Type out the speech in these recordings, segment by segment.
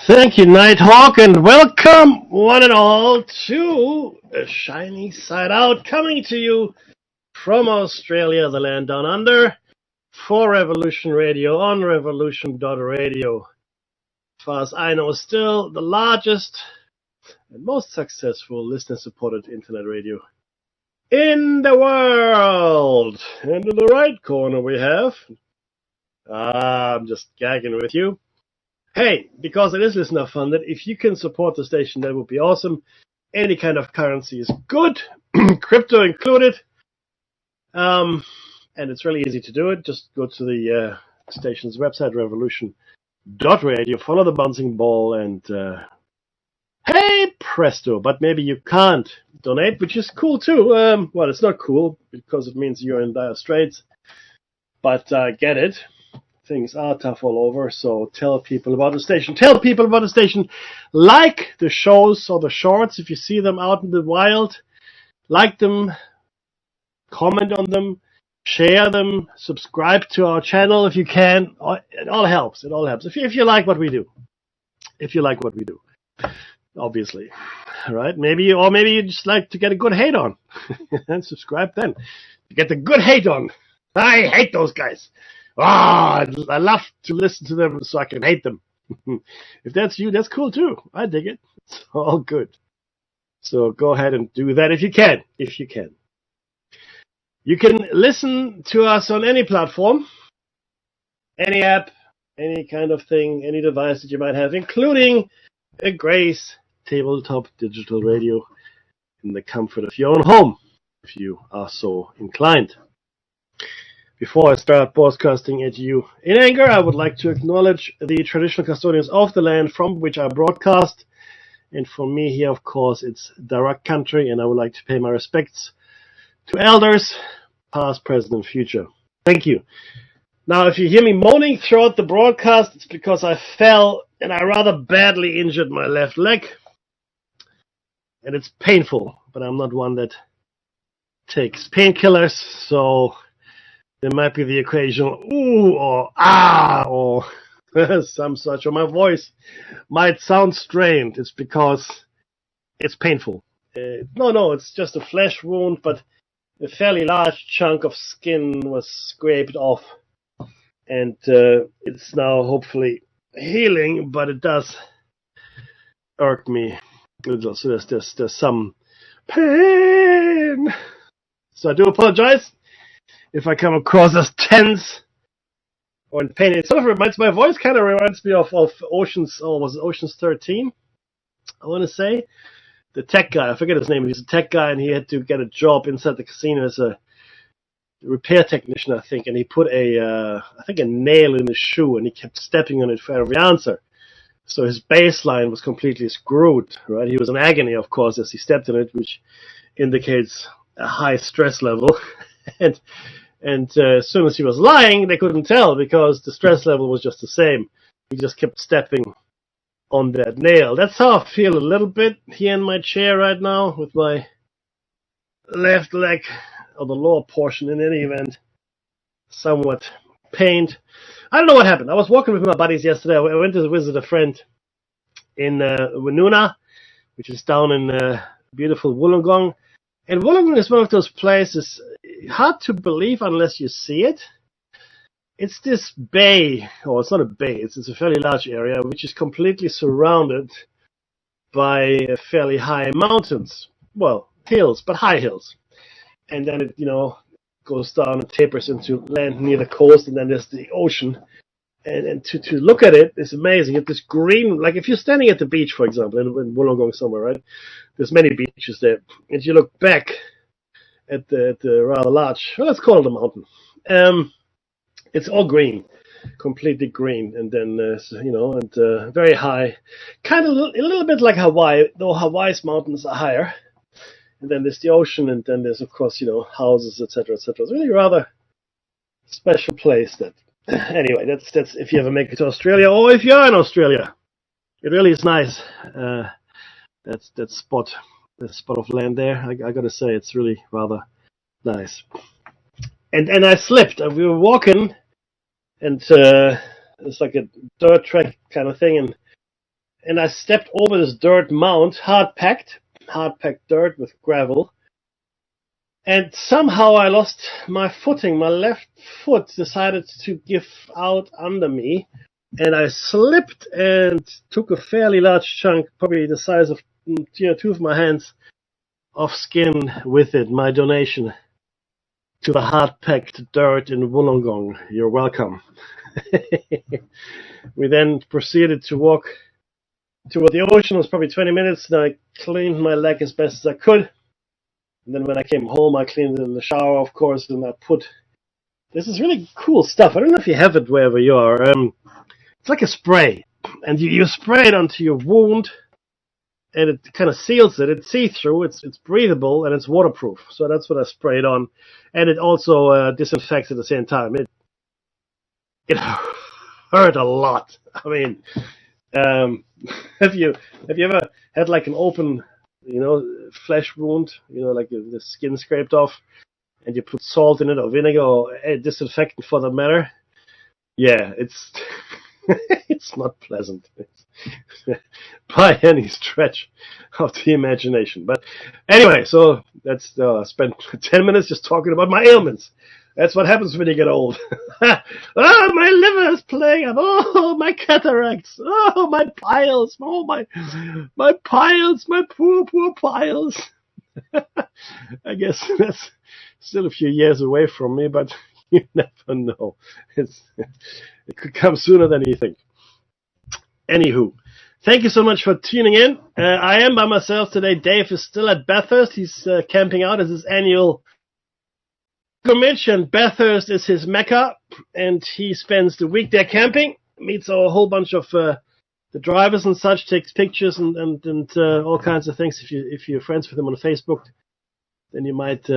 Thank you, Nighthawk, and welcome, one and all, to the Shiny Side Out, coming to you from Australia, the land down under, for Revolution Radio on revolution.radio. As far as I know, still the largest and most successful listener-supported internet radio in the world. And in the right corner we have... I'm just gagging with you. Hey, because it is listener funded, if you can support the station, that would be awesome. Any kind of currency is good, crypto included. And it's really easy to do it. Just go to the station's website, revolution.radio, follow the bouncing ball, and hey, presto. But maybe you can't donate, which is cool too. Well, it's not cool because it means you're in dire straits, but get it. Things are tough all over, so tell people about the station. Tell people about the station. Like the shows or the shorts if you see them out in the wild. Like them. Comment on them. Share them. Subscribe to our channel if you can. It all helps. It all helps. If you like what we do. If you like what we do. Obviously. Right? Maybe you just like to get a good hate on. And subscribe then. Get the good hate on. I hate those guys. I love to listen to them so I can hate them. If that's you, that's cool too. I dig it. It's all good. So go ahead and do that if you can. If you can. You can listen to us on any platform, any app, any kind of thing, any device that you might have, including a Grace tabletop digital radio in the comfort of your own home, if you are so inclined. Before I start broadcasting at you in anger, I would like to acknowledge the traditional custodians of the land from which I broadcast. And for me here, of course, it's Daruk country, and I would like to pay my respects to elders, past, present, and future. Thank you. Now, if you hear me moaning throughout the broadcast, it's because I fell and I rather badly injured my left leg. And it's painful, but I'm not one that takes painkillers, so... there might be the occasional ooh or ah or some such, or my voice might sound strained. It's because it's painful. No, it's just a flesh wound, but a fairly large chunk of skin was scraped off, and it's now hopefully healing, but it does irk me a little. So there's some pain. So I do apologize if I come across as tense or in pain. It sort of reminds, my voice kind of reminds me of Ocean's, was it Ocean's 13? I want to say. The tech guy, I forget his name, he's a tech guy and he had to get a job inside the casino as a repair technician, I think, and he put a nail in his shoe and he kept stepping on it for every answer. So his baseline was completely screwed, right? He was in agony, of course, as he stepped in it, which indicates a high stress level. And as soon as he was lying, they couldn't tell because the stress level was just the same. He just kept stepping on that nail. That's how I feel a little bit here in my chair right now with my left leg, or the lower portion in any event, somewhat pained. I don't know what happened. I was walking with my buddies yesterday. I went to visit a friend in Woonona, which is down in beautiful Wollongong. And Wollongong is one of those places hard to believe unless you see it. It's this bay, or it's not a bay, it's a fairly large area, which is completely surrounded by fairly high mountains. Well, hills, but high hills. And then it, goes down and tapers into land near the coast, and then there's the ocean. And to look at it is amazing. You have this green, like if you're standing at the beach, for example, in Wollongong somewhere, right? There's many beaches there. And you look back at the rather large, well, let's call it a mountain. It's all green, completely green. And then, very high. Kind of a little bit like Hawaii, though Hawaii's mountains are higher. And then there's the ocean, and then there's, of course, houses, etc., etc. It's really a rather special place that... Anyway, that's if you ever make it to Australia, or if you are in Australia, it really is nice. That spot of land there, I gotta say, it's really rather nice. And I slipped. We were walking, and it's like a dirt track kind of thing, and I stepped over this dirt mound, hard-packed dirt with gravel, and somehow I lost my footing. My left foot decided to give out under me, and I slipped and took a fairly large chunk, probably the size of two of my hands, of skin with it. My donation to the hard-packed dirt in Wollongong. You're welcome. We then proceeded to walk toward the ocean. It was probably 20 minutes, and I cleaned my leg as best as I could. And then when I came home, I cleaned it in the shower, of course, and I put... This is really cool stuff. I don't know if you have it wherever you are. It's like a spray, and you spray it onto your wound, and it kind of seals it. It's see-through, it's breathable, and it's waterproof. So that's what I sprayed on. And it also disinfects at the same time. It hurt a lot. I mean, have you ever had like an open, flesh wound, like the skin scraped off, and you put salt in it or vinegar or a disinfectant for that matter? Yeah, it's it's not pleasant by any stretch of the imagination. But anyway, so that's I spent 10 minutes just talking about my ailments. That's what happens when you get old. Oh, my liver is playing up. Oh, my cataracts. Oh, my piles. Oh, my piles. My poor piles. I guess that's still a few years away from me, but you never know. It could come sooner than you think. Anywho, thank you so much for tuning in. I am by myself today. Dave is still at Bathurst. He's camping out as his annual pilgrimage, and Bathurst is his mecca, and he spends the week there camping, meets a whole bunch of the drivers and such, takes pictures and all kinds of things. If you're friends with him on Facebook, then you might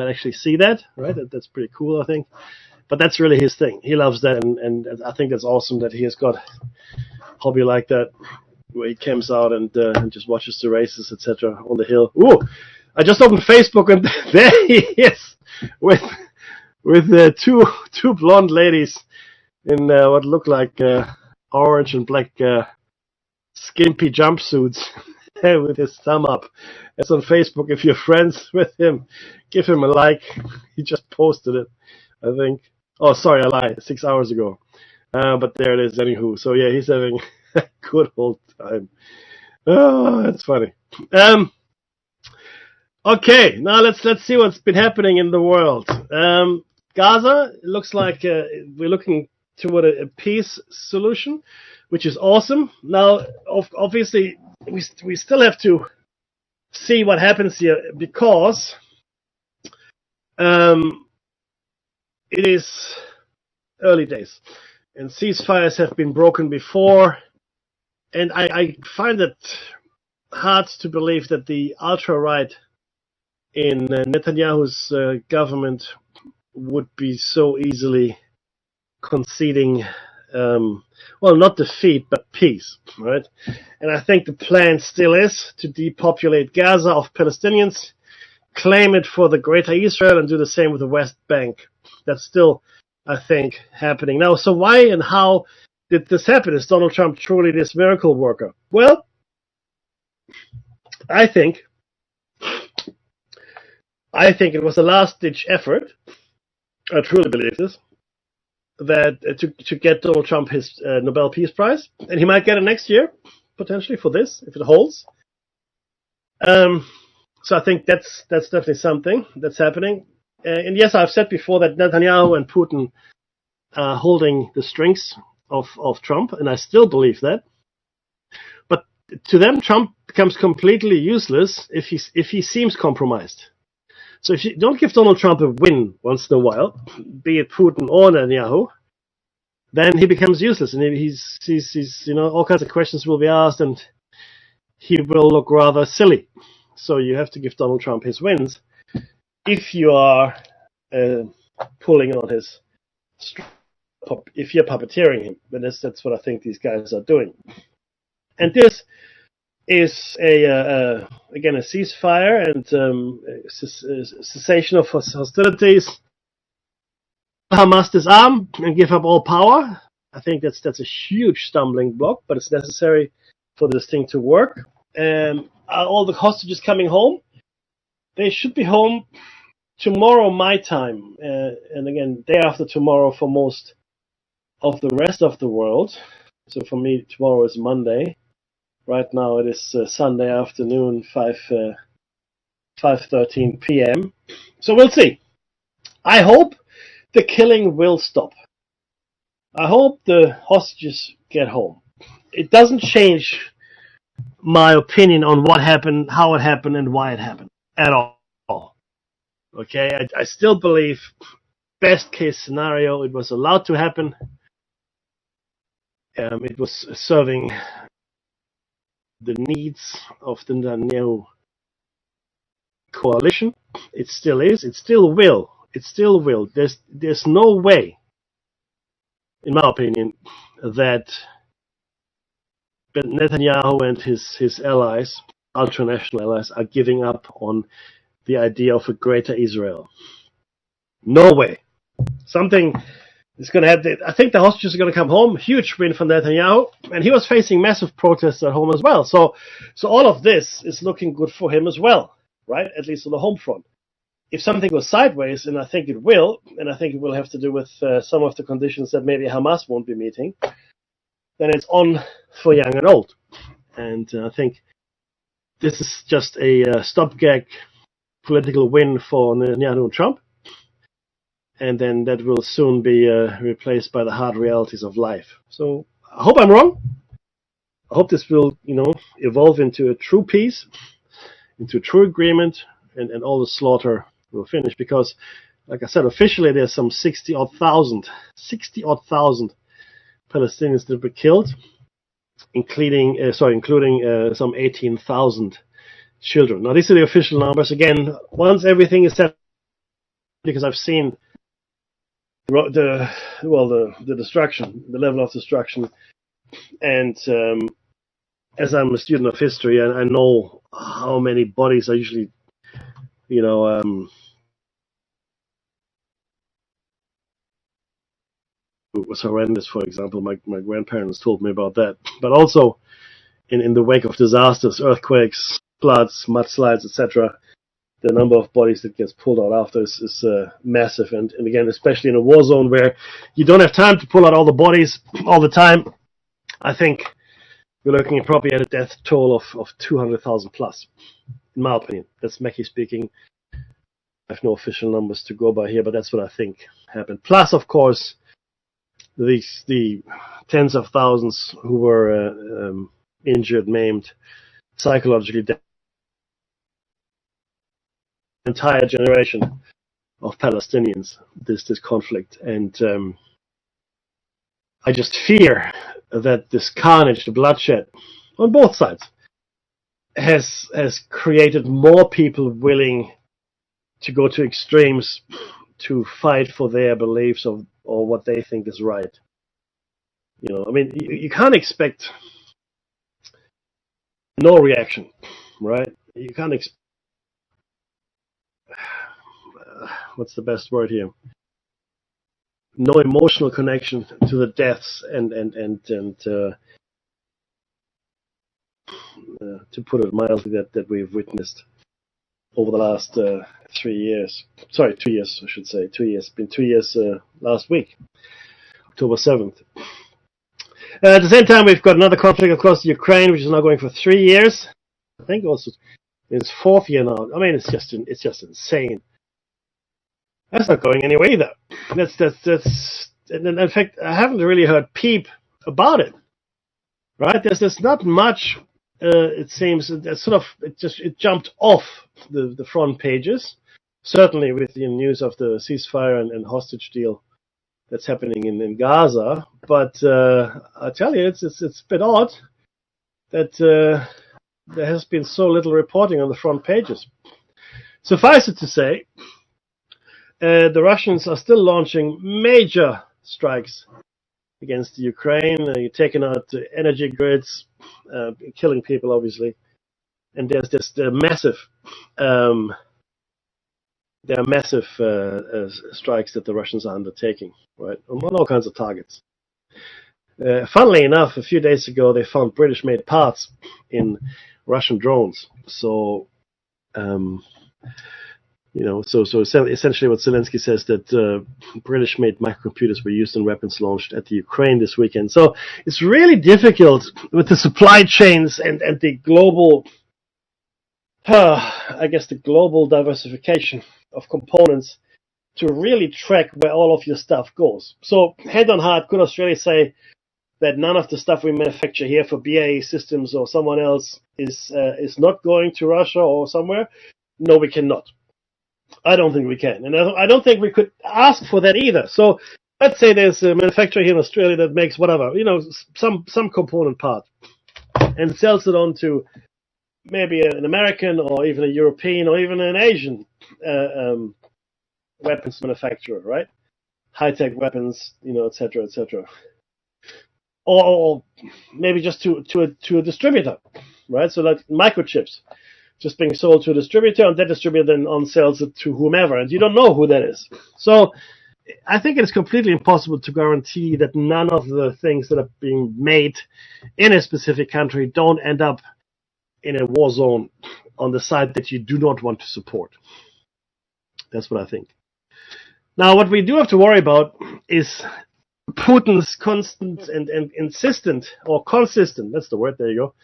actually see that, right? That's pretty cool, I think. But that's really his thing. He loves that, and I think that's awesome that he has got a hobby like that, where he camps out and just watches the races, etc. on the hill. Ooh, I just opened Facebook, and there he is with two blonde ladies in what look like orange and black skimpy jumpsuits with his thumb up. It's on Facebook. If you're friends with him, give him a like. He just posted it, I think. Oh, sorry, I lied. 6 hours ago. But there it is, anywho. So yeah, he's having a good old time. Oh, that's funny. Okay, now let's see what's been happening in the world. Gaza, it looks like we're looking toward a peace solution, which is awesome. Now, obviously, we still have to see what happens here, because it is early days, and ceasefires have been broken before, and I find it hard to believe that the ultra-right in Netanyahu's government would be so easily conceding, not defeat, but peace, right? And I think the plan still is to depopulate Gaza of Palestinians, claim it for the Greater Israel, and do the same with the West Bank. That's still, I think, happening. Now, so why and how did this happen? Is Donald Trump truly this miracle worker? Well, I think it was a last-ditch effort. I truly believe this, that to get Donald Trump his Nobel Peace Prize, and he might get it next year, potentially, for this, if it holds. So I think that's definitely something that's happening. And yes, I've said before that Netanyahu and Putin are holding the strings of Trump, and I still believe that. But to them, Trump becomes completely useless if he seems compromised. So if you don't give Donald Trump a win once in a while, be it Putin or Netanyahu, then he becomes useless, and he's all kinds of questions will be asked, and he will look rather silly. So you have to give Donald Trump his wins if you are pulling on his, if you're puppeteering him. But that's what I think these guys are doing. And this is again a ceasefire and cessation of hostilities. Hamas disarm and give up all power. I think that's a huge stumbling block, but it's necessary for this thing to work. All the hostages coming home, they should be home tomorrow my time, and again, day after tomorrow for most of the rest of the world. So for me, tomorrow is Monday. Right now it is Sunday afternoon, 5:13 p.m. So we'll see. I hope the killing will stop. I hope the hostages get home. It doesn't change my opinion on what happened, how it happened, and why it happened at all. Okay, I still believe best case scenario, it was allowed to happen. It was serving the needs of the Netanyahu coalition. It still is. It still will. It still will. There's no way, in my opinion, that Netanyahu and his allies, ultranational allies, are giving up on the idea of a greater Israel. No way. Something is going to happen. I think the hostages are going to come home. Huge win for Netanyahu, and he was facing massive protests at home as well. So all of this is looking good for him as well, right? At least on the home front. If something goes sideways, and I think it will, and I think it will have to do with some of the conditions that maybe Hamas won't be meeting, then it's on for young and old. And I think this is just a stopgap political win for Netanyahu and Trump. And then that will soon be replaced by the hard realities of life. So I hope I'm wrong. I hope this will, evolve into a true peace, into a true agreement, and all the slaughter will finish. Because, like I said, officially there's some 60-odd thousand Palestinians that were killed, including some 18,000 children. Now these are the official numbers. Again, once everything is set, because I've seen the destruction, the level of destruction, and as I'm a student of history, I know how many bodies are usually, it was horrendous. For example, my grandparents told me about that. But also, in the wake of disasters, earthquakes, floods, mudslides, etc., the number of bodies that gets pulled out after is massive. And again, especially in a war zone where you don't have time to pull out all the bodies all the time, I think we're looking probably at a death toll of 200,000 plus, in my opinion. That's Mackie speaking. I have no official numbers to go by here, but that's what I think happened. Plus, of course, the tens of thousands who were injured, maimed, psychologically damaged. Entire generation of Palestinians, this conflict. And I just fear that this carnage, the bloodshed on both sides, has created more people willing to go to extremes to fight for their beliefs or what they think is right. You can't expect no reaction, right? You can't expect, what's the best word here? No emotional connection to the deaths and to put it mildly, that we've witnessed over the last 3 years. Sorry, 2 years, I should say. 2 years. It's been 2 years last week, October 7th. At the same time, we've got another conflict across Ukraine, which is now going for 3 years. I think also it's 4th year now. I mean, it's just insane. That's not going anywhere either. That's. And in fact, I haven't really heard peep about it. Right? There's not much. It seems it jumped off the front pages. Certainly with the news of the ceasefire and hostage deal that's happening in Gaza. But I tell you, it's a bit odd that there has been so little reporting on the front pages. Suffice it to say, the Russians are still launching major strikes against the Ukraine. Taking out the energy grids, killing people, obviously. And there's this massive strikes that the Russians are undertaking, right, on all kinds of targets. Funnily enough, a few days ago they found British-made parts in Russian drones. So, so essentially what Zelensky says that British-made microcomputers were used in weapons launched at the Ukraine this weekend. So it's really difficult with the supply chains and the global, the global diversification of components to really track where all of your stuff goes. So hand on heart, could Australia say that none of the stuff we manufacture here for BAE Systems or someone else is not going to Russia or somewhere? No, we cannot. I don't think we can. And I don't think we could ask for that either. So let's say there's a manufacturer here in Australia that makes whatever, some component part and sells it on to maybe an American or even a European or even an Asian weapons manufacturer, right? High-tech weapons, et cetera, et cetera. Or maybe just to a distributor, right? So like microchips just being sold to a distributor, and that distributor then on-sells it to whomever, and you don't know who that is. So I think it is completely impossible to guarantee that none of the things that are being made in a specific country don't end up in a war zone on the side that you do not want to support. That's what I think. Now, what we do have to worry about is Putin's constant and insistent, or consistent, that's the word, there you go,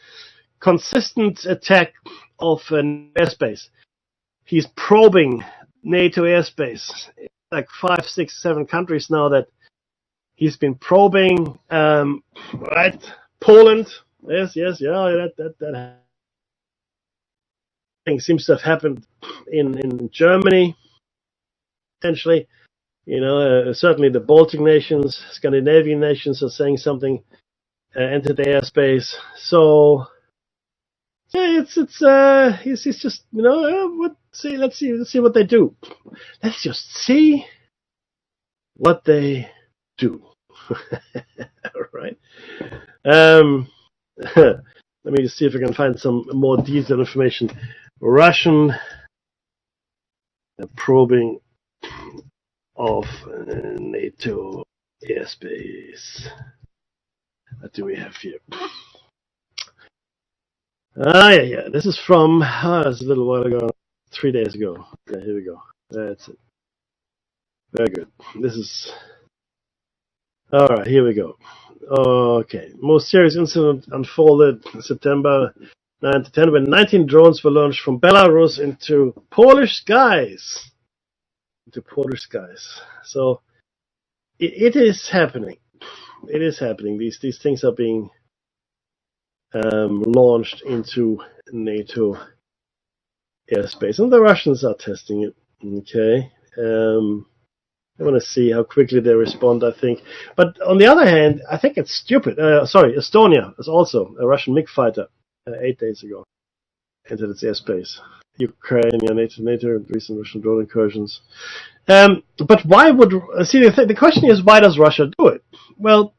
consistent attack of an airspace. He's probing NATO airspace, like 5, 6, 7 countries now that he's been probing, right? Poland, yes, yeah, that thing seems to have happened in Germany, potentially. Certainly the Baltic nations, Scandinavian nations are saying something, entered the airspace. So, yeah, he's just, let's see what they do. Let's just see what they do. Right? Let me just see if I can find some more detailed information. Russian probing of NATO airspace. What do we have here? Yeah. This is from, it's a little while ago, 3 days ago. Yeah, here we go. That's it. Very good. This is, alright, here we go. Okay. Most serious incident unfolded September 9 to 10 when 19 drones were launched from Belarus into Polish skies. So it is happening. It is happening. These things are being launched into NATO airspace, and the Russians are testing it. Okay. I want to see how quickly they respond, I think. But on the other hand, I think it's stupid. Estonia is also a Russian MiG fighter 8 days ago entered its airspace. Ukraine, NATO, recent Russian drone incursions. But why would the question is, why does Russia do it? Well,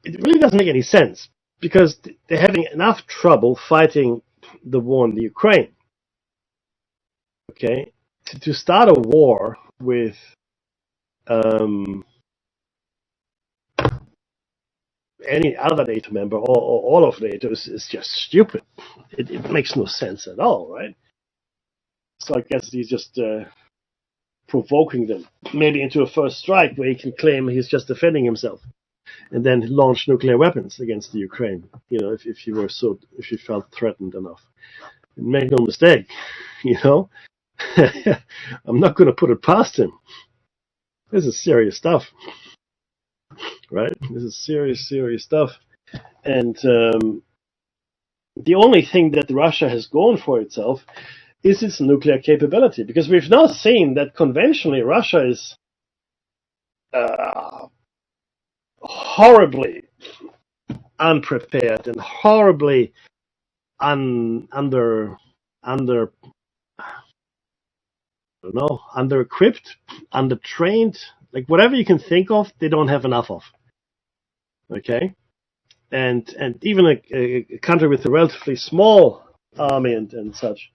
it really doesn't make any sense because they're having enough trouble fighting the war in the Ukraine. Okay, to start a war with any other NATO member or all of NATO is just stupid. It makes no sense at all, right? So I guess he's just provoking them, maybe into a first strike where he can claim he's just defending himself, and then launch nuclear weapons against the Ukraine. If you felt threatened enough. And make no mistake, I'm not going to put it past him. This is serious stuff. Right? This is serious stuff. And the only thing that Russia has gone for itself is its nuclear capability. Because we've now seen that conventionally Russia is horribly unprepared and horribly under-equipped, under-trained. Like whatever you can think of, they don't have enough of. Okay, and even a country with a relatively small army and such,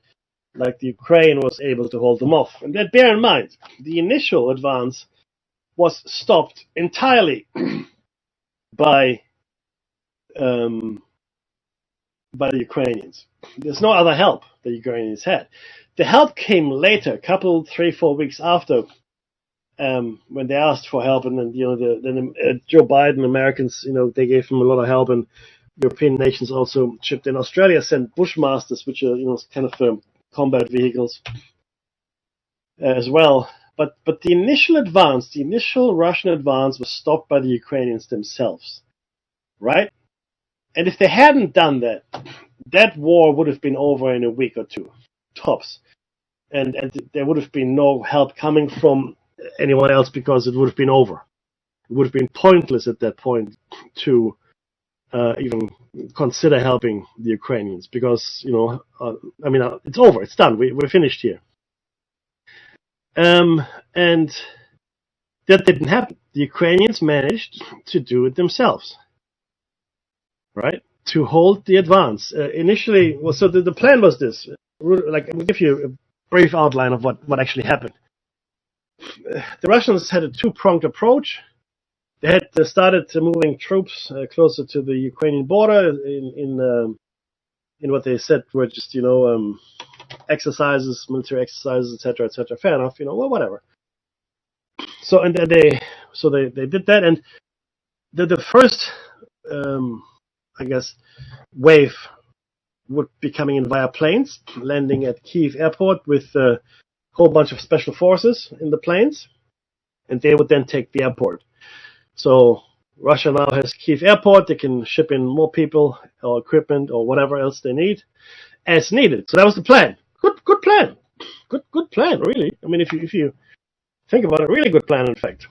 like the Ukraine, was able to hold them off. And that, bear in mind, the initial advance was stopped entirely by the Ukrainians. There's no other help the Ukrainians had. The help came later, a couple, 3-4 weeks after, when they asked for help, and then Joe Biden, Americans, they gave them a lot of help, and European nations also chipped in. Australia sent Bushmasters, which are kind of combat vehicles as well. But the initial Russian advance was stopped by the Ukrainians themselves, right? And if they hadn't done that, that war would have been over in a week or two, tops. And there would have been no help coming from anyone else because it would have been over. It would have been pointless at that point to even consider helping the Ukrainians because, it's over. It's done. We're finished here. And that didn't happen. The Ukrainians managed to do it themselves, right? To hold the advance. Initially, so the plan was this. Like, I'll give you a brief outline of what actually happened. The Russians had a two-pronged approach. They had started moving troops closer to the Ukrainian border in what they said were just exercises, military exercises, etc., etc. Fair enough, whatever. So and they did that, and the first wave would be coming in via planes, landing at Kyiv airport with a whole bunch of special forces in the planes, and they would then take the airport. So Russia now has Kyiv airport. They can ship in more people or equipment or whatever else they need as needed. So that was the plan. Good plan. Good plan, really. I mean, if you think about it, really good plan, in fact.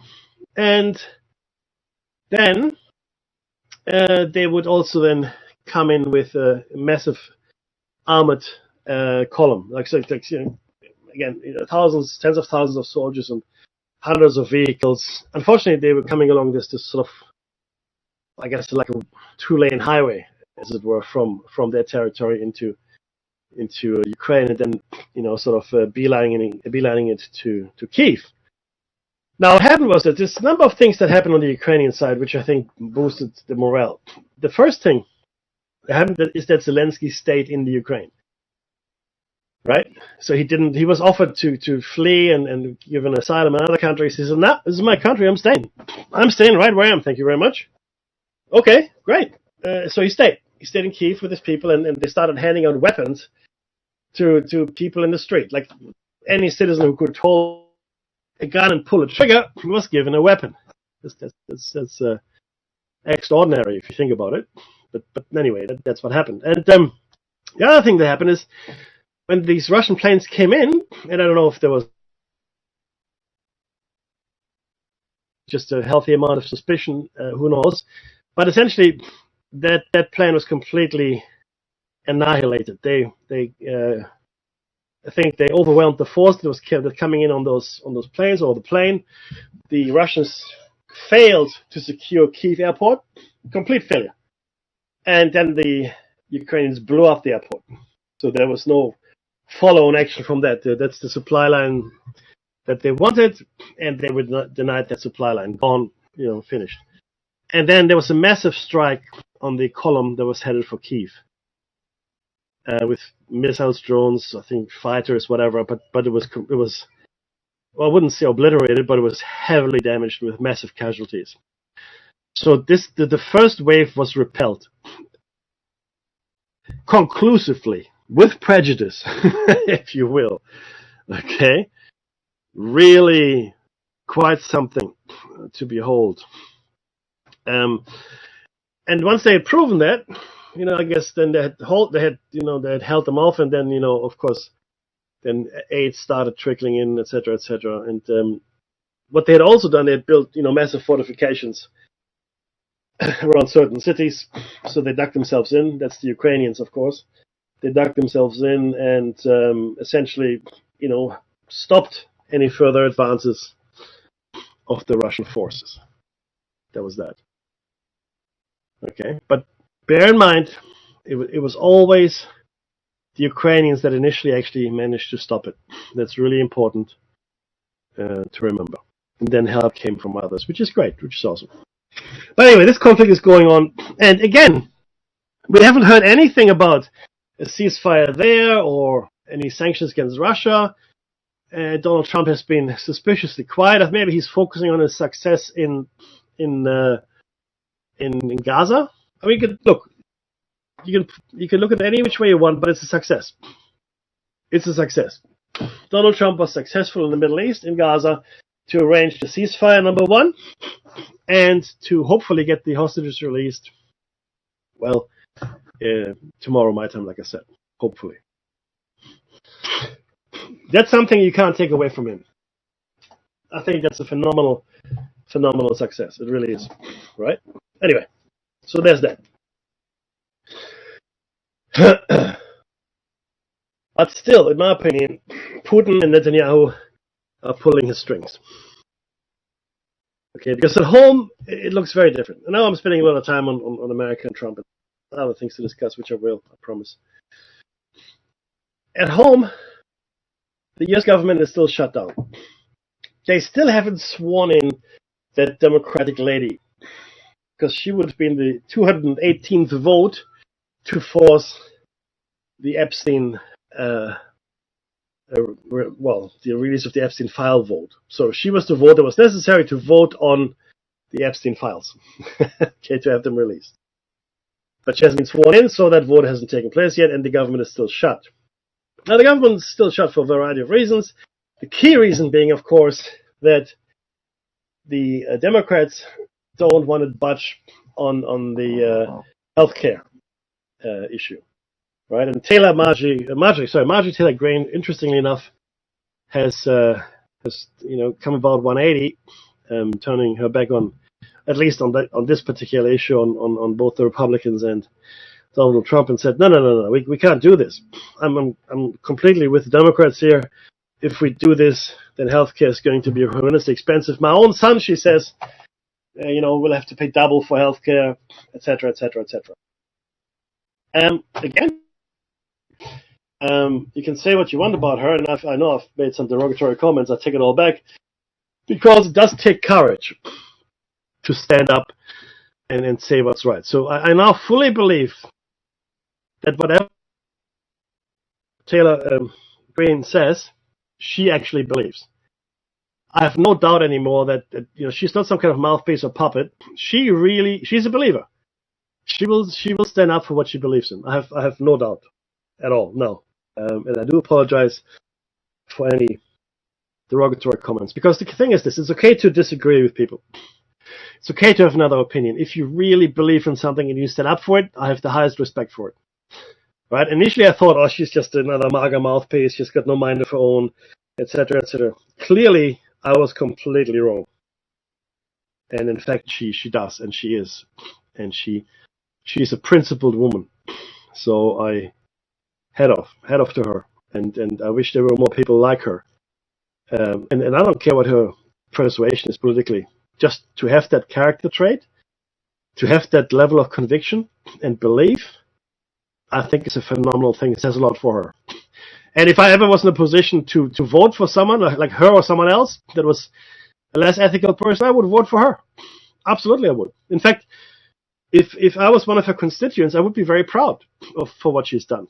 And then they would also then come in with a massive armored column, again, thousands, tens of thousands of soldiers and hundreds of vehicles. Unfortunately, they were coming along this sort of, like a two-lane highway, as it were, from their territory into Ukraine, and then beelining it to Kyiv. Now, what happened was that there's a number of things that happened on the Ukrainian side, which I think boosted the morale. The first thing that happened is that Zelensky stayed in the Ukraine. Right? So he was offered to flee and given asylum in other countries. He said, no, this is my country, I'm staying. I'm staying right where I am, thank you very much. Okay, great. So he stayed. He stayed in Kyiv with his people, and they started handing out weapons to people in the street. Like any citizen who could hold a gun and pull a trigger was given a weapon. That's extraordinary if you think about it. But anyway, that's what happened. And the other thing that happened is, when these Russian planes came in, and I don't know if there was just a healthy amount of suspicion, who knows, but essentially that plane was completely annihilated. I think they overwhelmed the force that was coming in on those planes, or the plane. The Russians failed to secure Kyiv airport, complete failure, and then the Ukrainians blew up the airport. So there was no follow-on action from that. That's the supply line that they wanted, and they were denied that supply line. Gone, finished. And then there was a massive strike on the column that was headed for Kyiv, with missiles, drones, I think fighters, whatever. But it was well, I wouldn't say obliterated, but it was heavily damaged with massive casualties. So the first wave was repelled conclusively, with prejudice, if you will. Okay? Really quite something to behold. And once they had proven that, I guess then they had held them off, and then, of course, then aid started trickling in, etc., etc. And what they had also done, they had built, massive fortifications around certain cities, so they dug themselves in. That's the Ukrainians, of course. They dug themselves in and essentially, stopped any further advances of the Russian forces. That was that. Okay, but bear in mind, it was always the Ukrainians that initially actually managed to stop it. That's really important to remember. and then help came from others, which is great, which is awesome. But anyway, this conflict is going on, and again, we haven't heard anything about a ceasefire there or any sanctions against Russia. Donald Trump has been suspiciously quiet. Maybe he's focusing on his success in Gaza. I mean, you can look at it any which way you want, but it's a success. It's a success. Donald Trump was successful in the Middle East, in Gaza, to arrange the ceasefire, number one, and to hopefully get the hostages released, well, tomorrow my time, like I said, hopefully. That's something you can't take away from him. I think that's a phenomenal success. It really is, right? Anyway, so there's that. But still, in my opinion, Putin and Netanyahu are pulling his strings. Okay, because at home, it looks very different. And now I'm spending a lot of time on America and Trump and other things to discuss, which I will, I promise. At home, the US government is still shut down. They still haven't sworn in that Democratic lady, because she would have been the 218th vote to force the Epstein, the release of the Epstein file vote. So she was the vote that was necessary to vote on the Epstein files, okay, to have them released. But she hasn't been sworn in, so that vote hasn't taken place yet, and the government is still shut. Now, the government is still shut for a variety of reasons. The key reason being, of course, that the Democrats don't want to budge on the healthcare issue, right? And Marjorie Taylor Greene, interestingly enough, has come about 180, turning her back on, at least on this particular issue, on both the Republicans and Donald Trump, and said, no, we can't do this. I'm completely with the Democrats here. If we do this, then healthcare is going to be horrendously expensive. My own son, she says, we'll have to pay double for healthcare, etc., etc., etc. Again, you can say what you want about her, and I know I've made some derogatory comments. I take it all back, because it does take courage to stand up and say what's right. So I now fully believe that whatever Taylor Greene says, she actually believes. I have no doubt anymore that she's not some kind of mouthpiece or puppet. She's a believer. She will stand up for what she believes in. I have no doubt at all. No, and I do apologize for any derogatory comments, because the thing is this: it's okay to disagree with people. It's okay to have another opinion. If you really believe in something and you stand up for it, I have the highest respect for it. Right? Initially, I thought, she's just another MAGA mouthpiece. She's got no mind of her own, etc., etc. Clearly, I was completely wrong. And in fact, she does, and she is, and she's a principled woman. So I head off to her, and I wish there were more people like her. And I don't care what her persuasion is politically. Just to have that character trait, to have that level of conviction and belief, I think it's a phenomenal thing. It says a lot for her. And if I ever was in a position to vote for someone like her or someone else that was a less ethical person, I would vote for her. Absolutely, I would. In fact, if I was one of her constituents, I would be very proud for what she's done.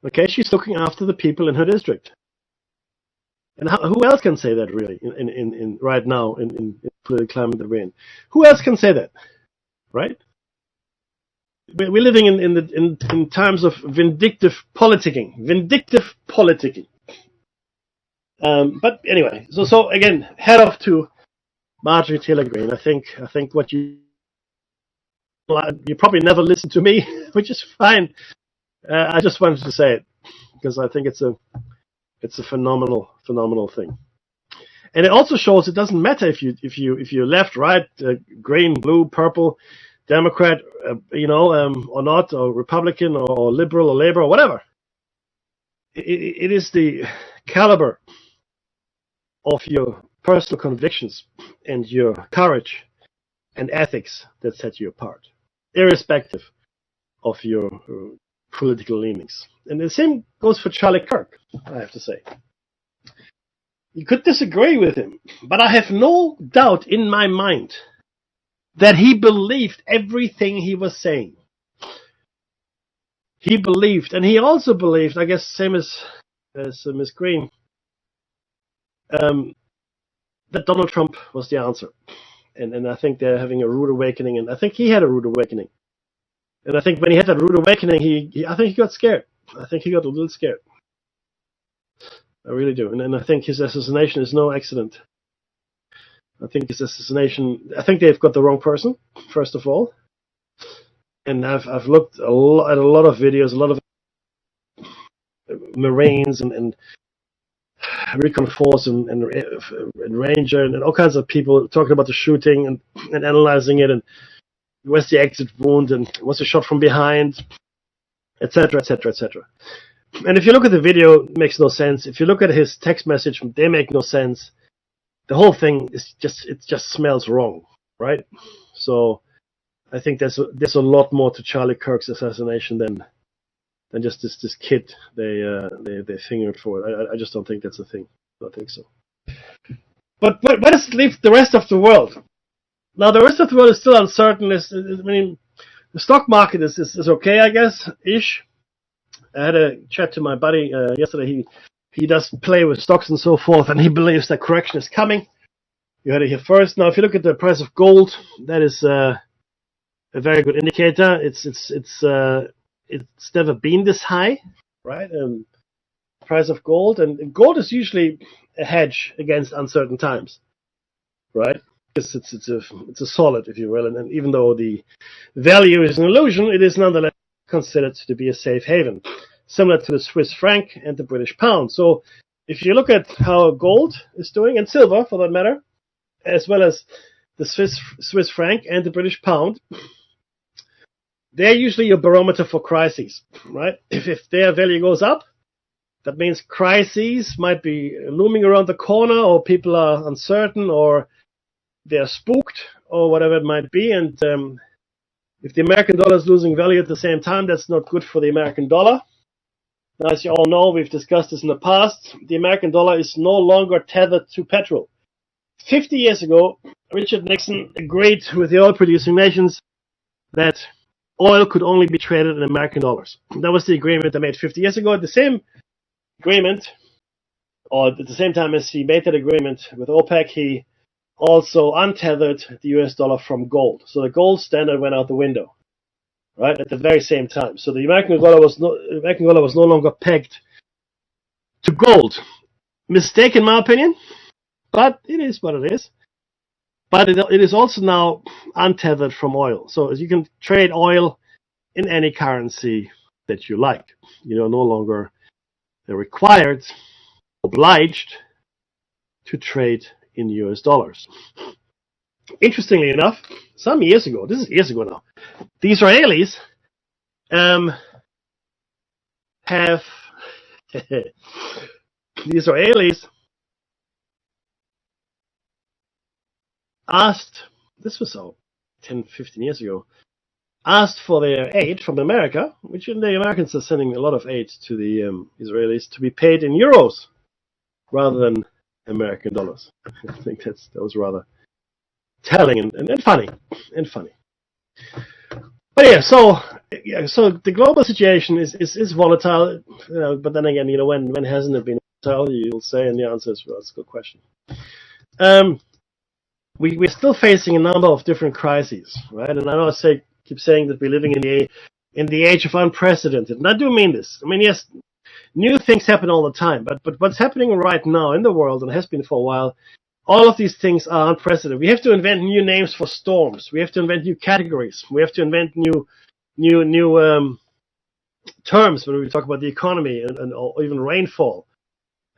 Okay, she's looking after the people in her district. And who else can say that, really, in right now, in the political climate that we're in? Who else can say that, right? We're living in times of vindictive politicking. But anyway, so again, head off to Marjorie Taylor Greene. I think what you probably never listen to me, which is fine. I just wanted to say it because I think it's a phenomenal thing. And it also shows it doesn't matter if you're left, right, green, blue, purple, Democrat, or not, or Republican, or liberal, or Labor, or whatever. It is the caliber of your personal convictions and your courage and ethics that set you apart, irrespective of your political leanings. And the same goes for Charlie Kirk, I have to say. You could disagree with him, but I have no doubt in my mind that he believed everything he was saying. He believed, and he also believed, I guess, same as Ms. Green, that Donald Trump was the answer. And I think they're having a rude awakening, and I think he had a rude awakening. And I think when he had that rude awakening, I think he got scared. I think he got a little scared. I really do. And I think his assassination is no accident. I think his assassination, I think they've got the wrong person, first of all. And I've looked at a lot of videos, a lot of Marines and recon force and ranger and all kinds of people talking about the shooting and analyzing it, and where's the exit wound and was the shot from behind, etc., etc., etc. And if you look at the video, it makes no sense. If you look at his text message, they make no sense. The whole thing is just smells wrong, right? So I think there's a lot more to Charlie Kirk's assassination than just this kid they fingered for it. I just don't think that's a thing. I don't think so. But where does it leave the rest of the world? Now the rest of the world is still uncertain. I mean, the stock market is okay, I guess, ish. I had a chat to my buddy yesterday. He does play with stocks and so forth, and he believes that correction is coming. You heard it here first. Now, if you look at the price of gold, that is a very good indicator. It's never been this high, right? Price of gold, and gold is usually a hedge against uncertain times, right? Because it's a solid, if you will, and even though the value is an illusion, it is nonetheless considered to be a safe haven, similar to the Swiss franc and the British pound. So if you look at how gold is doing, and silver for that matter, as well as the Swiss franc and the British pound, they're usually your barometer for crises, right? If their value goes up, that means crises might be looming around the corner, or people are uncertain, or they're spooked, or whatever it might be. And if the American dollar is losing value at the same time, that's not good for the American dollar. Now, as you all know, we've discussed this in the past, the American dollar is no longer tethered to petrol. 50 years ago, Richard Nixon agreed with the oil-producing nations that oil could only be traded in American dollars. That was the agreement they made 50 years ago. The same agreement, or at the same time as he made that agreement with OPEC, he also untethered the US dollar from gold. So the gold standard went out the window, right, at the very same time. So the American dollar was no longer pegged to gold. Mistake, in my opinion, but it is what it is. But it is also now untethered from oil. So as you can trade oil in any currency that you like. You're no longer required, obliged to trade in US dollars. Interestingly enough, some years ago, this is years ago now, the Israelis have the Israelis asked, this was 10, 15 years ago, asked for their aid from America, which the Americans are sending a lot of aid to the Israelis, to be paid in euros rather than American dollars. I think that was rather telling and funny. But so the global situation is volatile, but then again, when hasn't it been volatile, you'll say, and the answer is, well, that's a good question. We're still facing a number of different crises, right? And I know keep saying that we're living in the age of unprecedented, and I do mean this. I mean, yes, new things happen all the time, but what's happening right now in the world, and has been for a while, all of these things are unprecedented. We have to invent new names for storms. We have to invent new categories. We have to invent new terms when we talk about the economy or even rainfall.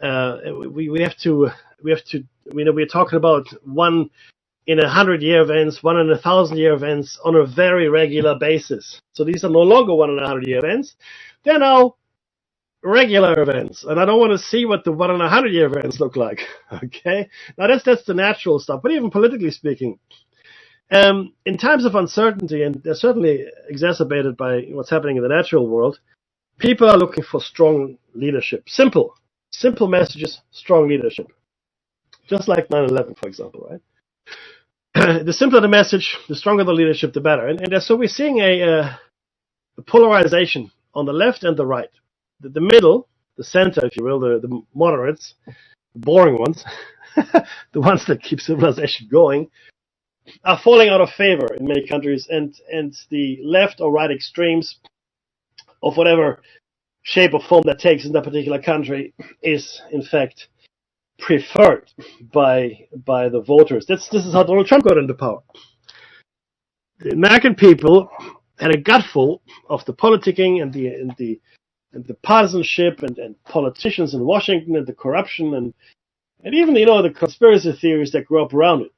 We're talking about 1 in 100-year events, 1 in 1,000-year events on a very regular basis. So these are no longer 1 in 100-year events. They're now regular events, and I don't want to see what the 1 in 100-year events look like. Okay, now that's the natural stuff. But even politically speaking, in times of uncertainty, and they're certainly exacerbated by what's happening in the natural world, people are looking for strong leadership. Simple messages, strong leadership. just like 9/11, for example, right? The simpler the message, the stronger the leadership, the better. And so we're seeing a polarization on the left and the right. The middle, the center, if you will, the moderates, the boring ones, the ones that keep civilization going, are falling out of favor in many countries, and the left or right extremes of whatever shape or form that takes in that particular country is, in fact, preferred by the voters. This is how Donald Trump got into power. The American people had a gutful of the politicking and the partisanship and politicians in Washington and the corruption and even the conspiracy theories that grew up around it.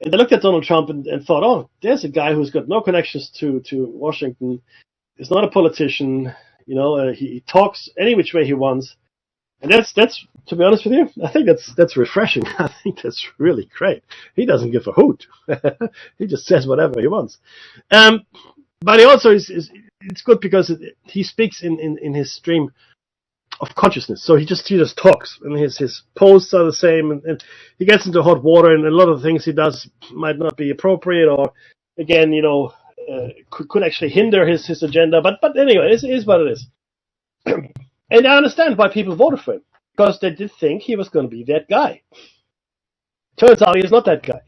And they looked at Donald Trump and thought, oh, there's a guy who's got no connections to Washington. He's not a politician. He talks any which way he wants. And that's to be honest with you, I think that's refreshing. I think that's really great. He doesn't give a hoot. He just says whatever he wants. But he also it's good because he speaks in his stream of consciousness. So he just talks, and his posts are the same, and he gets into hot water, and a lot of the things he does might not be appropriate, or again, could actually hinder his agenda. But anyway, it is what it is. And I understand why people voted for him, because they did think he was going to be that guy. Turns out he's not that guy.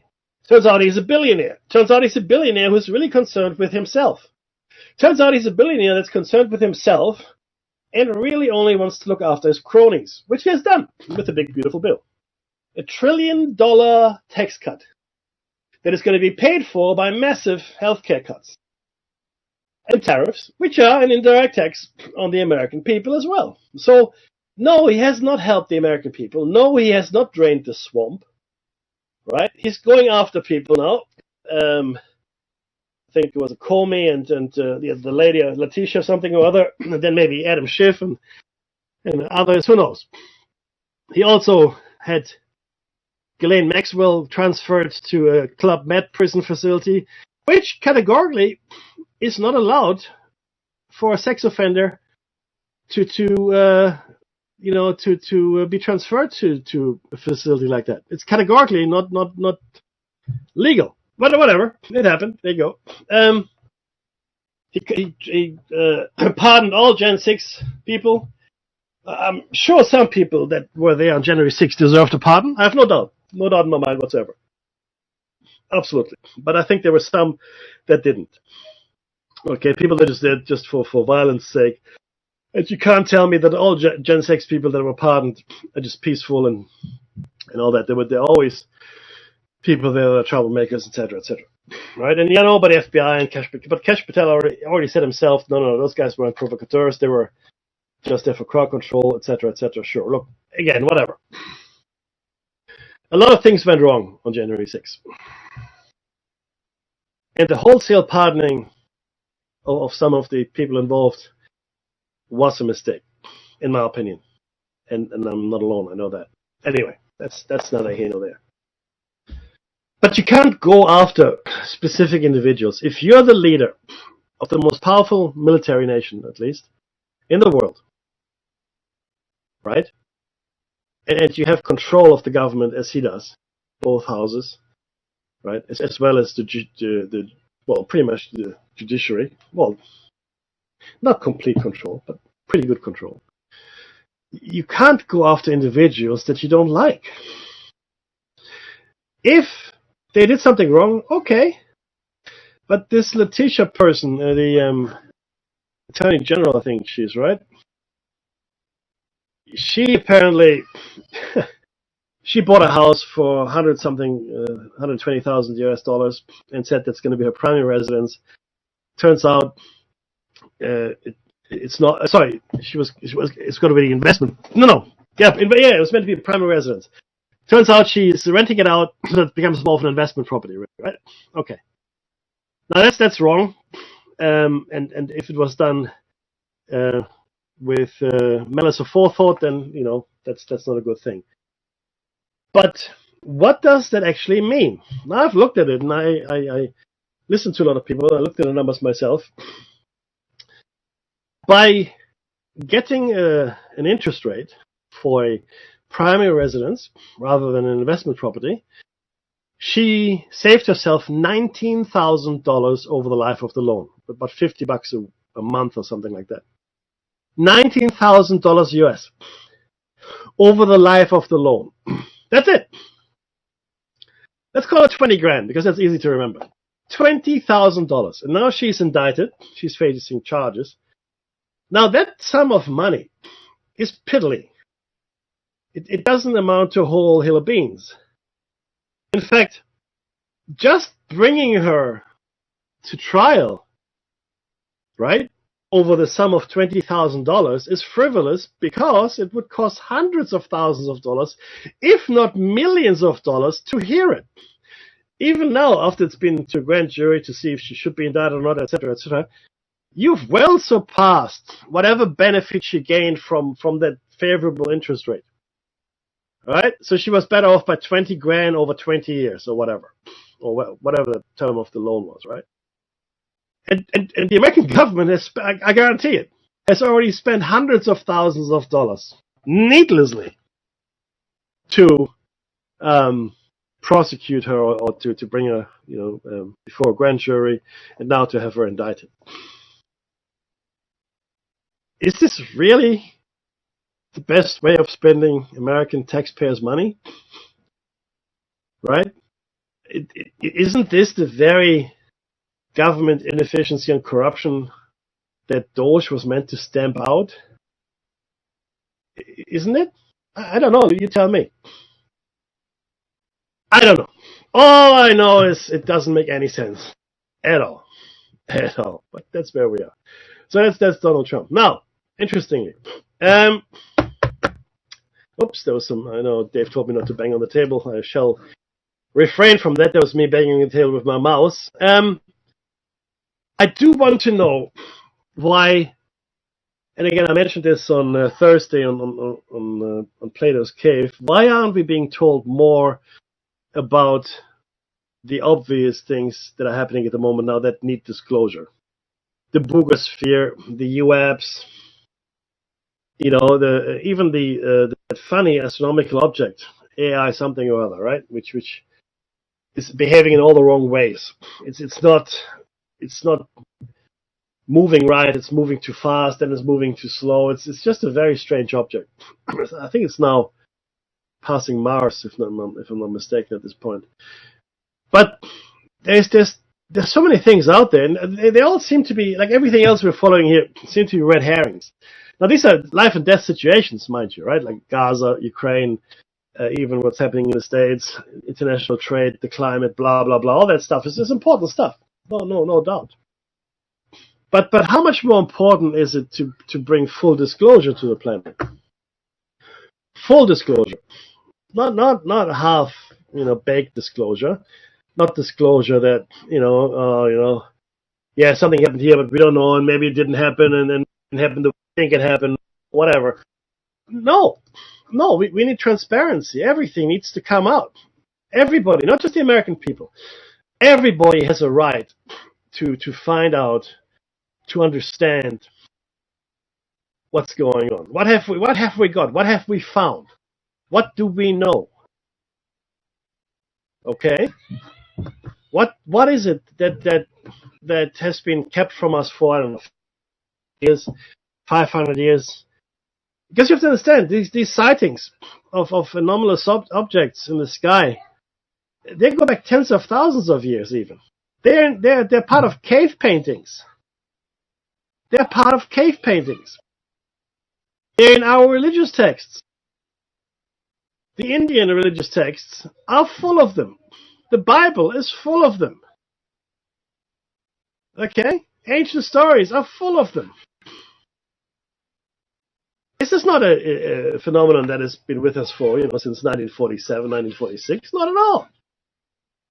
Turns out he's a billionaire. Turns out he's a billionaire who's really concerned with himself. Turns out he's a billionaire that's concerned with himself and really only wants to look after his cronies, which he has done with the big, beautiful bill. $1 trillion tax cut that is going to be paid for by massive healthcare cuts and tariffs, which are an indirect tax on the American people as well. So, no, he has not helped the American people. No, he has not drained the swamp. Right? He's going after people now. I think it was a Comey and the lady Letitia something or other, and then maybe Adam Schiff and others. Who knows? He also had Ghislaine Maxwell transferred to a Club Med prison facility, which categorically is not allowed for a sex offender to be transferred to a facility like that. It's categorically not legal. But whatever, it happened. There you go. He pardoned all Gen 6 people. I'm sure some people that were there on January 6th deserved a pardon. I have no doubt in my mind whatsoever. Absolutely. But I think there were some that didn't. Okay, people that just did just for violence sake. And you can't tell me that all Gen 6 people that were pardoned are just peaceful and all that. They're always people there that are troublemakers, etc., etc. Right? And but the FBI and Kash Patel already said himself, no, those guys weren't provocateurs. They were just there for crowd control, etc., etc. Sure. Look, again, whatever. A lot of things went wrong on January 6th. And the wholesale pardoning of some of the people involved was a mistake, in my opinion. And I'm not alone, I know that. Anyway, that's neither here nor there. But you can't go after specific individuals. If you're the leader of the most powerful military nation, at least, in the world, right? And you have control of the government as he does, both houses, right? As well as pretty much the judiciary. Well, not complete control, but pretty good control. You can't go after individuals that you don't like. If they did something wrong, okay. But this Letitia person, the Attorney General, I think she is, right? She apparently she bought a house for $120,000 and said that's going to be her primary residence. Turns out it's not. Sorry, it's going to be an investment. No. Yeah, it was meant to be a primary residence. Turns out she's renting it out so it becomes more of an investment property, right? Okay. Now that's wrong. And if it was done with malice aforethought, then that's not a good thing. But what does that actually mean? Now I've looked at it, and I listened to a lot of people. I looked at the numbers myself. By getting an interest rate for a primary residence rather than an investment property, she saved herself $19,000 over the life of the loan, about $50 a month or something like that. $19,000 US over the life of the loan. That's it. Let's call it 20 grand because that's easy to remember. $20,000. And now she's indicted. She's facing charges. Now that sum of money is piddly. It doesn't amount to a whole hill of beans. In fact, just bringing her to trial, right, over the sum of $20,000 is frivolous because it would cost hundreds of thousands of dollars, if not millions of dollars, to hear it. Even now, after it's been to a grand jury to see if she should be indicted or not, etc., you've well surpassed whatever benefit she gained from that favorable interest rate. All right? So she was better off by 20 grand over 20 years or whatever the term of the loan was, right? And the American government has, I guarantee it, has already spent hundreds of thousands of dollars needlessly to prosecute her or to bring her, before a grand jury, and now to have her indicted. Is this really the best way of spending American taxpayers' money? Right? Isn't this the very government inefficiency and corruption that Doge was meant to stamp out? Isn't it? I don't know. You tell me. I don't know. All I know is it doesn't make any sense at all. At all. But that's where we are. So that's Donald Trump. Now, interestingly, oops, there was some, I know Dave told me not to bang on the table. I shall refrain from that. That was me banging the table with my mouse. I do want to know why, and again, I mentioned this on Thursday on Plato's Cave, why aren't we being told more about the obvious things that are happening at the moment now that need disclosure? The Boogosphere, the UAPs, even the funny astronomical object, AI something or other, right? Which is behaving in all the wrong ways. It's not moving right. It's moving too fast, and it's moving too slow. It's just a very strange object. I think it's now passing Mars, if I'm not mistaken at this point. But there's so many things out there, and they all seem to be, like everything else we're following here, seem to be red herrings. Now, these are life and death situations, mind you, right? Like Gaza, Ukraine, even what's happening in the States, international trade, the climate, blah, blah, blah. All that stuff is important stuff. No doubt. But how much more important is it to bring full disclosure to the planet? Full disclosure. Not half, baked disclosure. Not disclosure that, yeah, something happened here, but we don't know, and maybe it didn't happen, and then it happened the way we think it happened, whatever. No, we need transparency. Everything needs to come out. Everybody, not just the American people. Everybody has a right to find out, to understand what's going on. What have we got? What have we found? What do we know? Okay? What is it that has been kept from us for, I don't know, years, 500 years? Because you have to understand, these sightings of anomalous objects in the sky, they go back tens of thousands of years even. They're part of cave paintings. They're part of cave paintings. They're in our religious texts. The Indian religious texts are full of them. The Bible is full of them. Okay? Ancient stories are full of them. This is not a phenomenon that has been with us for, since 1947, 1946. Not at all.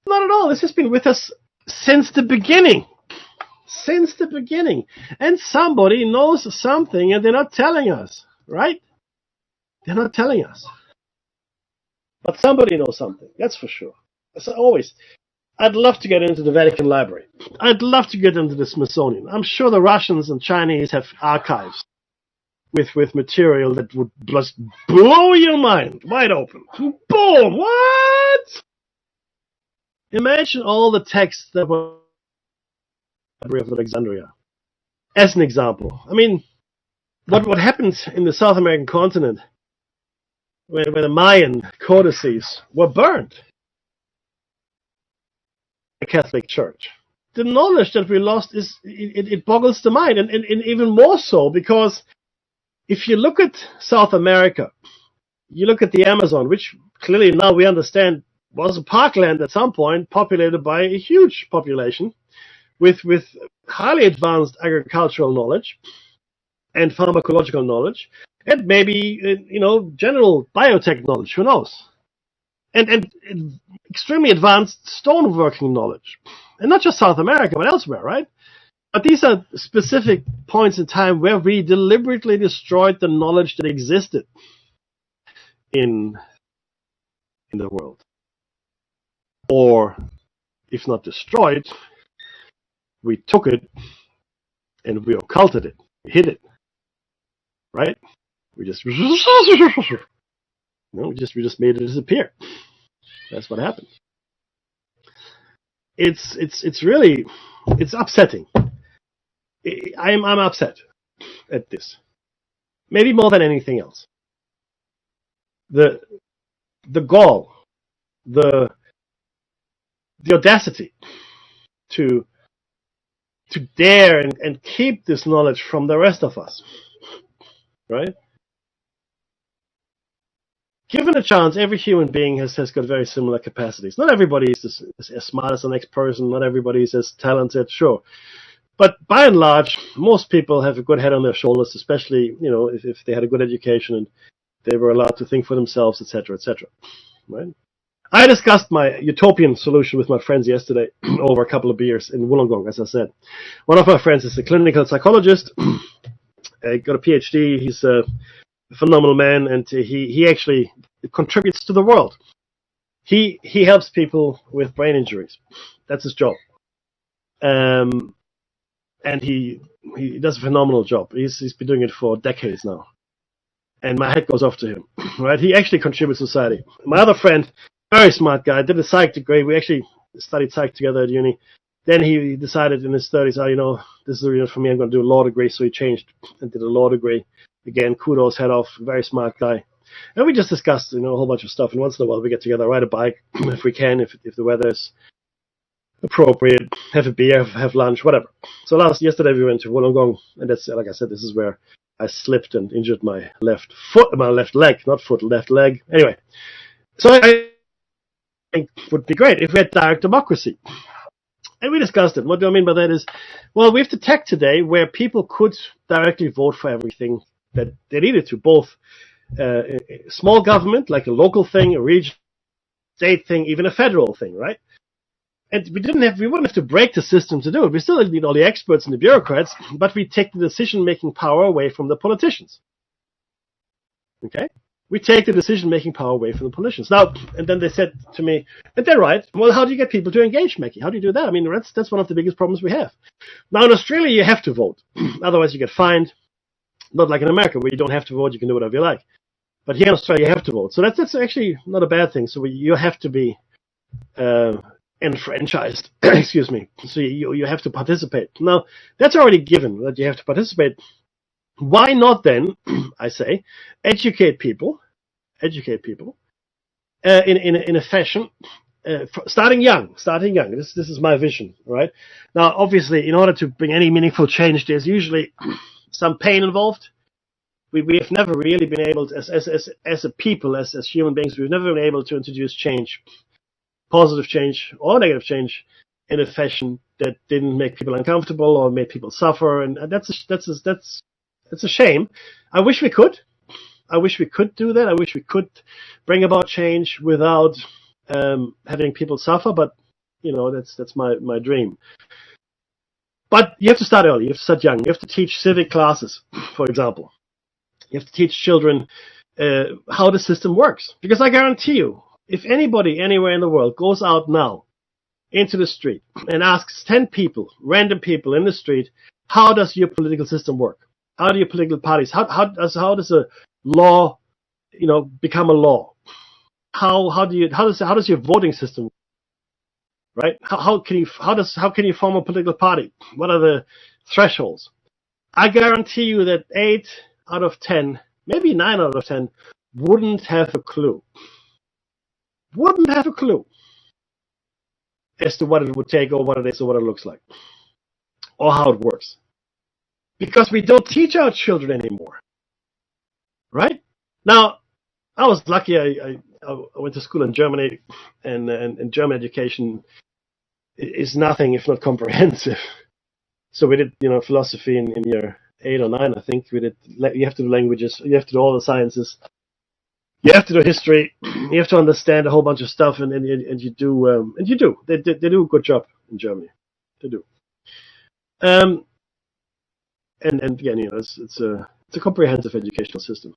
Not at all. This has been with us since the beginning. Since the beginning. And somebody knows something and they're not telling us, right? They're not telling us. But somebody knows something, that's for sure. As always, I'd love to get into the Vatican Library. I'd love to get into the Smithsonian. I'm sure the Russians and Chinese have archives. with material that would just blow your mind wide open. Boom! What? Imagine all the texts that were in the Library of Alexandria. As an example, I mean, what happened in the South American continent when the Mayan codices were burned? The Catholic Church. The knowledge that we lost it boggles the mind, and even more so because if you look at South America, you look at the Amazon, which clearly now we understand was a parkland at some point, populated by a huge population with highly advanced agricultural knowledge and pharmacological knowledge, and maybe general biotech knowledge. Who knows? And extremely advanced stoneworking knowledge, and not just South America, but elsewhere, right? But these are specific points in time where we deliberately destroyed the knowledge that existed in the world. Or, if not destroyed, we took it and we occulted it, we hid it, right? We just made it disappear. That's what happened. It's really upsetting. I'm upset at this. Maybe more than anything else. The gall, the audacity to dare and keep this knowledge from the rest of us, right? Given a chance, every human being has got very similar capacities. Not everybody is as smart as the next person. Not everybody is as talented, sure. But by and large, most people have a good head on their shoulders, especially if they had a good education and they were allowed to think for themselves, etc., etc. Right? I discussed my utopian solution with my friends yesterday over a couple of beers in Wollongong, as I said. One of my friends is a clinical psychologist. He got a PhD. He's a phenomenal man, and he actually contributes to the world. He helps people with brain injuries. That's his job. And he does a phenomenal job. He's been doing it for decades now. And my hat goes off to him. Right? He actually contributes to society. My other friend, very smart guy, did a psych degree. We actually studied psych together at uni. Then he decided in his 30s, this is really for me, I'm going to do a law degree. So he changed and did a law degree. Again, kudos, head off, very smart guy. And we just discussed, a whole bunch of stuff. And once in a while we get together, ride a bike if we can, if the weather is appropriate, have a beer, have lunch, whatever. So yesterday we went to Wollongong, and that's, like I said, this is where I slipped and injured my left leg. Anyway, so I think it would be great if we had direct democracy. And we discussed it. What do I mean by that is, well, we have the tech today where people could directly vote for everything that they needed to, both small government, like a local thing, a regional, state thing, even a federal thing, right? And we wouldn't have to break the system to do it. We still need all the experts and the bureaucrats, but we take the decision-making power away from the politicians. Okay? We take the decision-making power away from the politicians. Now, and then they said to me, and they're right, well, how do you get people to engage, Mackie? How do you do that? I mean, that's one of the biggest problems we have. Now, in Australia, you have to vote. Otherwise, you get fined. Not like in America, where you don't have to vote, you can do whatever you like. But here in Australia, you have to vote. So that's actually not a bad thing. So you have to be enfranchised. Excuse me. So you have to participate. Now, that's already given, that you have to participate. Why not then, I say, educate people in a fashion, starting young. This is my vision, right? Now, obviously, in order to bring any meaningful change, there's usually some pain involved. We have never really been able to, as a people, as human beings, we've never been able to introduce change, positive change or negative change, in a fashion that didn't make people uncomfortable or made people suffer, and that's a shame. I wish we could do that. I wish we could bring about change without having people suffer, but that's my dream. But you have to start early. You have to start young. You have to teach civic classes, for example. You have to teach children how the system works. Because I guarantee you, if anybody anywhere in the world goes out now into the street and asks 10 people, random people in the street, how does your political system work? How do your political parties? How does a law, become a law? How does your voting system, right? How can you form a political party? What are the thresholds? I guarantee you that 8 out of 10, maybe 9 out of 10, wouldn't have a clue. Wouldn't have a clue as to what it would take, or what it is, or what it looks like, or how it works. Because we don't teach our children anymore, right? Now, I was lucky. I went to school in Germany, and German education is nothing if not comprehensive. So we did, philosophy in year 8 or 9, I think. You have to do languages, you have to do all the sciences, you have to do history, you have to understand a whole bunch of stuff, and you do. They do a good job in Germany. They do. And again, it's a comprehensive educational system.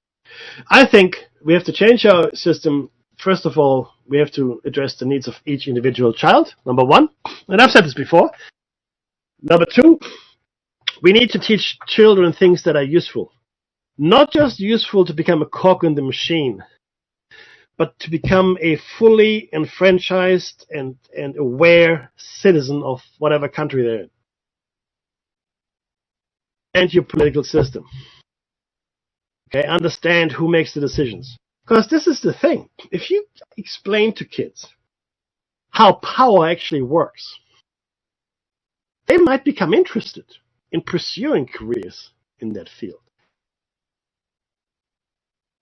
I think we have to change our system. First of all, we have to address the needs of each individual child, number one. And I've said this before. Number two, we need to teach children things that are useful. Not just useful to become a cog in the machine, but to become a fully enfranchised and aware citizen of whatever country they're in. And your political system. Okay, understand who makes the decisions. Because this is the thing. If you explain to kids how power actually works, they might become interested in pursuing careers in that field.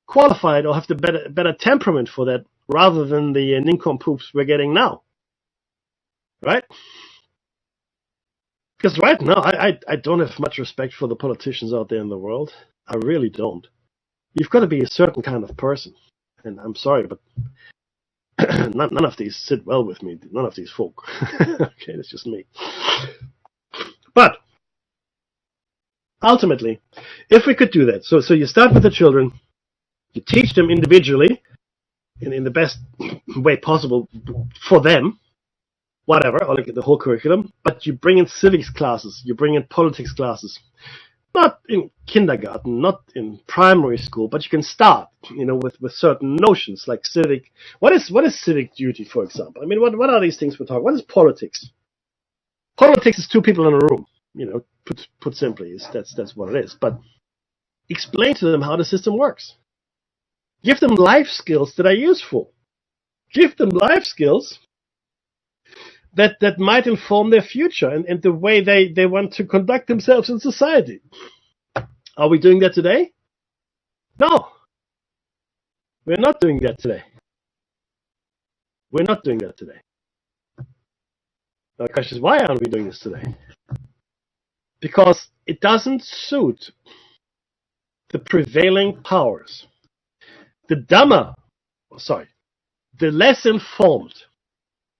Qualified or have the better temperament for that, rather than the nincompoops we're getting now. Right? Because right now, I don't have much respect for the politicians out there in the world. I really don't. You've got to be a certain kind of person. And I'm sorry, but none of these sit well with me. None of these folk. Okay, that's just me. But ultimately, if we could do that, so you start with the children, you teach them individually, in the best way possible for them, whatever, or like the whole curriculum, but you bring in civics classes, you bring in politics classes. Not in kindergarten, not in primary school, but you can start, with certain notions like civic. What is civic duty, for example? I mean, what are these things we're talking? What is politics? Politics is two people in a room. Put simply, that's what it is. But explain to them how the system works. Give them life skills that are useful. Give them life skills that might inform their future and the way they want to conduct themselves in society. Are we doing that today? No. We're not doing that today. We're not doing that today. Now the question is, why aren't we doing this today? Because it doesn't suit the prevailing powers. The less informed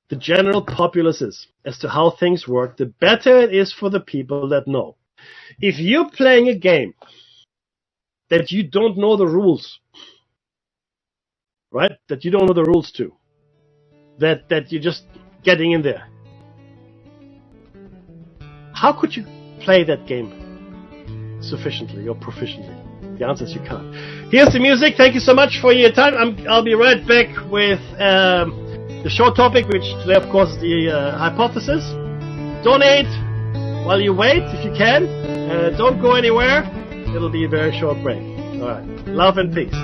the general populace is as to how things work, the better it is for the people that know. If you're playing a game that you don't know the rules, right? That you don't know the rules to, that you're just getting in there, how could you play that game sufficiently or proficiently? The answer is you can't. Here's the music. Thank you so much for your time. I'll be right back with the short topic, which today, of course, is the hypothesis. Donate while you wait, if you can. Don't go anywhere. It'll be a very short break. All right. Love and peace.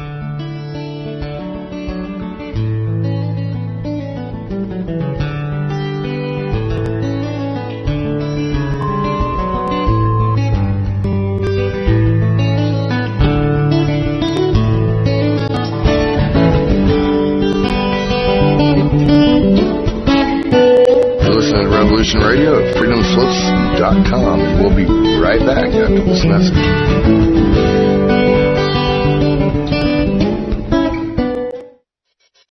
Radio at freedomslips.com. We'll be right back after this message.